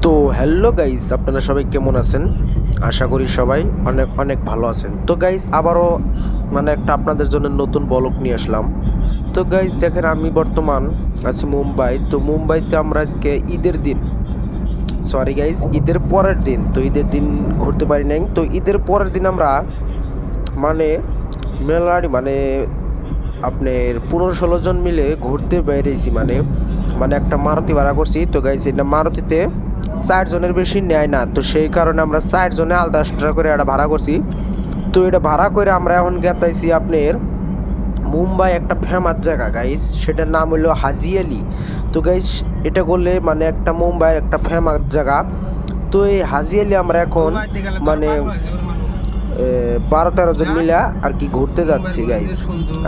তো hello guys, আপনারা সবাই কেমন আছেন? আশা করি সবাই অনেক অনেক ভালো আছেন। তো গাইস আবারও একটা আপনাদের জন্য নতুন ব্লগ নিয়ে আসলাম। তো গাইস দেখেন, আমি বর্তমান আছি মুম্বাই। তো মুম্বাইতে আমরা আজকে ঈদের দিন, সরি গাইস, ঈদের পরের দিন, তো ঈদের দিন ঘুরতে পারি নাই। তো ঈদের পরের দিন আমরা মানে মেলারি আপনার 15-16 জন মিলে ঘুরতে বেরিয়েছি। একটা মারুতি ভাড়া করছি। তো গাইস এটা মারুতিতে 4 জনের বেশি নেয় না, তো সেই কারণে আমরা 4 জনে আলাদা এক্সট্রা করে এটা ভাড়া করছি। তো এটা ভাড়া করে আমরা এখন গেতাইছি আপনার মুম্বাই একটা ফেমাস জায়গা গাইস, সেটার নাম হলো হাজি আলি। তো গাইস এটা করলে একটা মুম্বাইয়ের একটা ফেমাস জায়গা। তো এই হাজি আলি আমরা এখন মানে 12-13 জন মিলে আর কি ঘুরতে যাচ্ছি গাইস,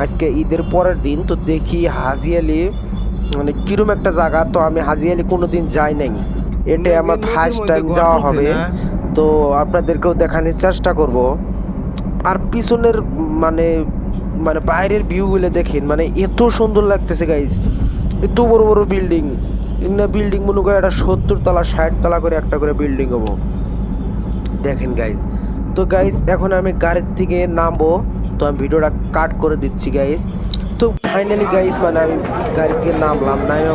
আজকে ঈদের পরের দিন। তো দেখি হাজি আলি কিরম একটা জায়গা। তো আমি হাজি আলি কোনোদিন যাই নাই, এটাই আমার ফার্স্ট টাইম যাওয়া হবে। তো আপনাদেরকেও দেখানোর চেষ্টা করব। আর পিছনের মানে মানে বাইরের ভিউগুলো দেখেন, এত সুন্দর লাগতেছে গাইস। এত বড় বড় বিল্ডিং, এগুলো বিল্ডিং মনে করে একটা 70 তলা 60 তলা করে একটা করে বিল্ডিং হবো, দেখেন গাইস। তো গাইস এখন আমি গাড়ির থেকে নামবো, তো আমি ভিডিওটা কাট করে দিচ্ছি গাইস। তো ফাইনালি গাইস আমি গাড়ি থেকে নামলাম, নামে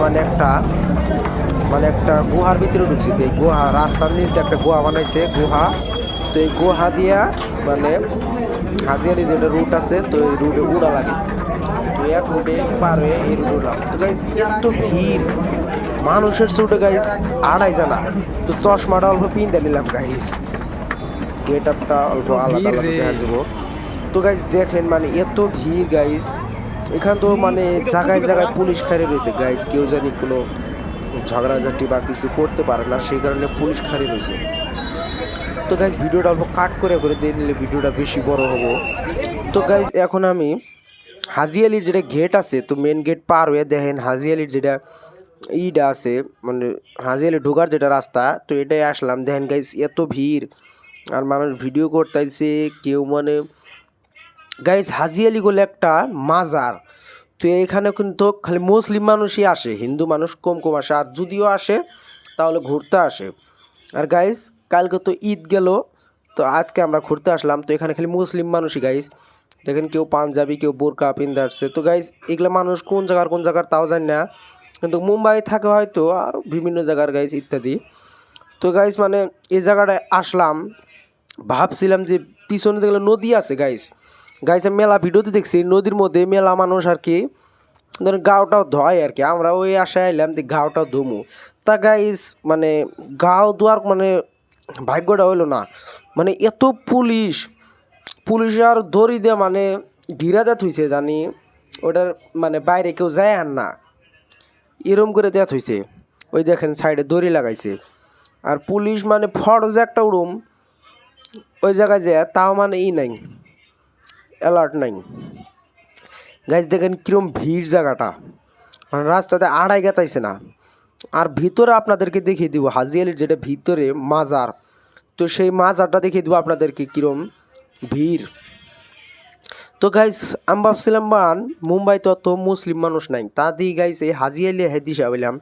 একটা গুহার ভিতরে ঢুকছি। তো এই গুহা রাস্তার নিচ দিয়ে একটা গুহা বানাইছে, গুহা। তো এই গুহা দিয়া হাজিয়ালি যেটা রুট আছে, তো এই রুটে উড়া লাগে। তো এক রুটে পার হয়ে এই রুটে উঠলাম। তো গাইস এত ভিড়, মানুষের চোটে গাইস আড়াই জানা। তো চশমাটা অল্প পিনতে নিলাম গাইস, গেট আপটা অল্প আলাদা আলাদা দেখা যাবো। তো গাইস দেখেন এত ভিড় গাইস, এখান তো জায়গায় জায়গায় পুলিশ খাড়ি রয়েছে গাইস, কেউ জানি কোনো ঝগড়াঝাটি বা কিছু করতে পারে না, সেই কারণে পুলিশ খাড়ি রয়েছে। তো গাইস ভিডিওটা অল্প কাট করে করে দিয়ে নিলে ভিডিওটা বেশি বড় হবো। তো গাইস এখন আমি হাজি আলির যেটা গেট আছে, তো মেন গেট পার হয়ে দেখেন হাজি আলির যেটা ইটা আছে, হাজি আলি ঢোকার যেটা রাস্তা, তো এটাই আসলাম। দেখেন গাইস এত ভিড়, আর মানুষ ভিডিও করতেছে কেউ গাইস হাজি আলি বলে একটা মাজার। তো এখানে কিন্তু খালি মুসলিম মানুষই আসে, হিন্দু মানুষ কম কম আসে, আর যদিও আসে তাহলে ঘুরতে আসে। আর গাইস কালকে তো ঈদ গেল, তো আজকে আমরা ঘুরতে আসলাম। তো এখানে খালি মুসলিম মানুষই গাইস, দেখেন কেউ পাঞ্জাবি কেউ বোরকা পিন্ধে আসছে। তো গাইস এগুলো মানুষ কোন জায়গার তাও জানি না, কিন্তু মুম্বাই থাকে হয়তো, আর বিভিন্ন জায়গার গাইস ইত্যাদি। তো গাইস এই জায়গাটায় আসলাম, ভাবছিলাম যে পিছনে দেখলে নদী আছে গাইস। গাইস আমি মেলা ভিডিওতে দেখছি নদীর মধ্যে মেলা মানুষ আর কি ধরেন গাওটাও ধয় আর কি, আমরা ওই আশায় আইলাম যে গাওটাও ধুমু। তা গাইস গাও ধোয়ার ভাগ্যটা হইলো না, এত পুলিশ পুলিশ আর দড়ি দিয়ে ঘিরা দেয়া থইছে জানি, ওটার বাইরে কেউ যায় আর না, এরম করে দেয়া থইছে। ওই দেখেন সাইডে দড়ি লাগাইছে, আর পুলিশ ফরজ একটা উড়ুম ওই জায়গায় যায়, তাও নাই, অ্যালার্ট নাই। গাইজ দেখেন কিরম ভিড় জায়গাটা, রাস্তাতে আড়াই গেতাইছে না। আর ভিতরে আপনাদেরকে দেখিয়ে দিব হাজি আলির যেটা ভিতরে মাজার, তো সেই মাজারটা দেখিয়ে দিব আপনাদেরকে কিরম ভিড়। তো গাইজ আমি ভাবছিলাম মুম্বাইতে অত মুসলিম মানুষ নাই, তা দিয়ে গাইজ এই হাজি আলি হেদিসা বললাম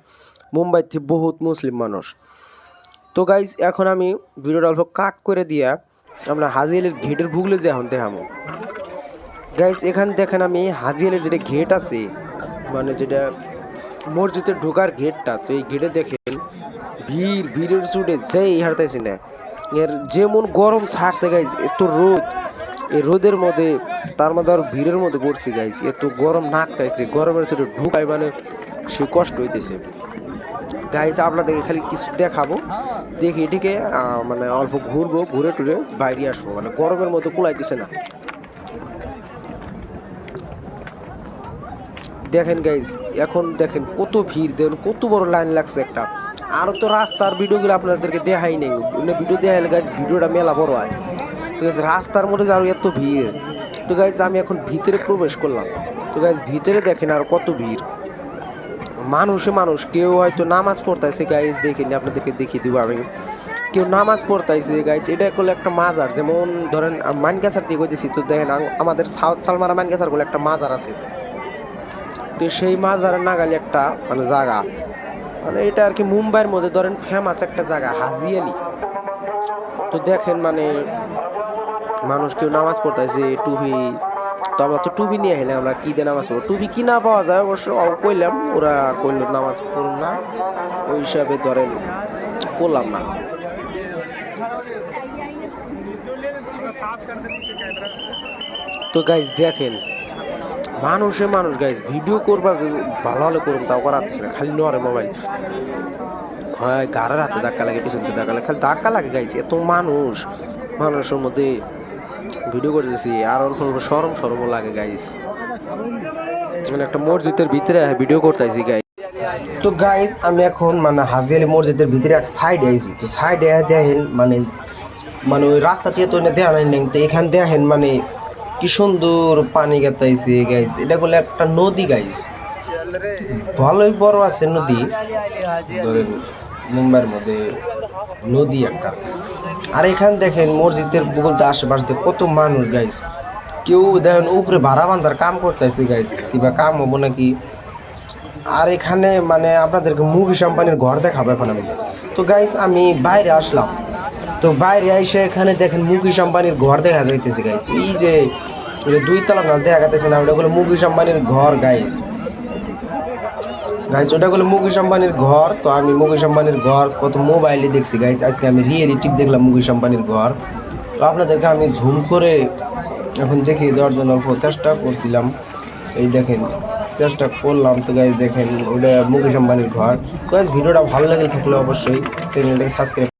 মুম্বাইতে বহুত মুসলিম মানুষ। তো গাইজ এখন আমি ভিডিওটা অল্প কাট করে দিয়া আমরা হাজি আলির ঘেটের ভুগলে যে এখন দেখামো গাইস। এখানে দেখেন আমি হাজি আলির যেটা গেট আছে, যেটা মসজিদের ঢোকার গেটটা, তো এই গেটে দেখেন ভিড়ের চুটে যেই হারতেছি না, এর যেমন গরম ছাড়ছে গাইস, এত রোদ, এই রোদের মধ্যে তার মধ্যে আর ভিড়ের মধ্যে পড়ছি গাইস, এত গরম নাকতাইছে, গরমের চোটে ঢুকাই সে কষ্ট হইতেছে গাইস। আপনাদেরকে খালি কিছু দেখাবো, দেখি এটিকে অল্প ঘুরবো, ঘুরে টুরে বাইরে আসবো, গরমের মধ্যে কুলাইতেছে না। দেখেন গাইজ এখন দেখেন কত ভিড়, দেখেন কত বড় লাইন লাগছে একটা। আরও তো রাস্তার ভিডিওগুলো আপনাদেরকে দেখাই নেই, ভিডিও দেখাইলে গাইজ ভিডিওটা মেলা বড় হয়। তো গাইজ রাস্তার মধ্যে আরও এত ভিড়। তো গাইজ আমি এখন ভিতরে প্রবেশ করলাম। তো গাইজ ভিতরে দেখেন আর কত ভিড়, মানুষ কেউ হয়তো নামাজ পড়তেছে গাইজ, দেখেন আপনাদেরকে দেখিয়ে দিব আমি, কেউ নামাজ পড়তাইছে গাইজ। এটা করলে একটা মাজার, যেমন ধরেন মানকাছার দিয়ে কইতেছি, তো দেখেন আমাদের সাউথ সালমারা মানকাছার বলে একটা মাজার আছে, তো সেই মাজারের নাগালে একটা জায়গা, মানে এটা আর কি মুম্বাইয়ের মধ্যে ধরেন ফেমাস একটা জায়গা হাজি আলি। তো দেখেন মানে মানুষ কেউ নামাজ পড়তেছে টুপি, তো আমরা তো টুপি নিয়ে এলাম, আমরা কি দিয়ে নামাজ পড়বো, টুপি কি না পাওয়া যায় অবশ্য কইলাম, ওরা কইল নামাজ পড়ুন না, ওই হিসাবে ধরেন পড়লাম না। তো গাইজ দেখেন মানুষ গাইজ ভিডিও করবার ভালো ভালো করুন, তাও করাচ্ছে না, খালি নরে মোবাইল হয়, গাড়ের হাতে ধাক্কা লাগে, পিছনতে ধাক্কা লাগে, খালি ধাক্কা লাগে গাইছে। এত মানুষের মধ্যে ভিডিও করতেছি আর অল্প অল্প সরমও লাগে গাইস। মানে একটা মসজিদের ভিতরে ভিডিও করতেছি গাইস। তো গাইস আমি এখন মানে হাজি আলি মসজিদের ভিতরে এক সাইডে আইছি। তো সাইডে দেখেন মানে ওই রাস্তা দিয়ে তো দেওয়া নাই, তো এখান দেখেন মানে কি সুন্দর পানি গাতাইছে গাইস। এটা বলে একটা নদী গাইস, ভালোই বড় আছে নদী, ধরেন মুম্বাইয়ের মধ্যে নদী একটা। আর এখান দেখেন মসজিদের বলতে আশেপাশে কত মানুষ গাইস, কেউ দেখেন উপরে ভাড়া বান্ধার কাম করতেছে গাইস, কিবা কাম হবো নাকি। আর এখানে মানে আপনাদেরকে মুকেশ আম্বানির ঘর দেখাবো এখন আমি। তো গাইস আমি বাইরে আসলাম, তো বাইরে এসে এখানে দেখেন মুকেশ আম্বানির ঘর দেখা যাইতেছে গাইস। এই যে 2 তলা না দেখা যাইতেছে না, ওটা হলো মুকেশ আম্বানির ঘর গাইস। গাইস ওটা হলো মুকেশ আম্বানির ঘর। তো আমি মুকেশ আম্বানির ঘর কত মোবাইলে দেখছি গাইস, আজকে আমি রিয়েলিটি দেখলাম মুকেশ আম্বানির ঘর। তো আপনাদেরকে আমি ঝুম করে এখন দেখিয়ে দেওয়ার জন্য অল্প চেষ্টা করছিলাম, এই দেখেন চেষ্টা করলাম। তো গাইস দেখেন ওটা মুকেশ আম্বানির ঘর। গাইস ভিডিওটা ভালো লাগে থাকলে অবশ্যই চ্যানেলটাকে সাবস্ক্রাইব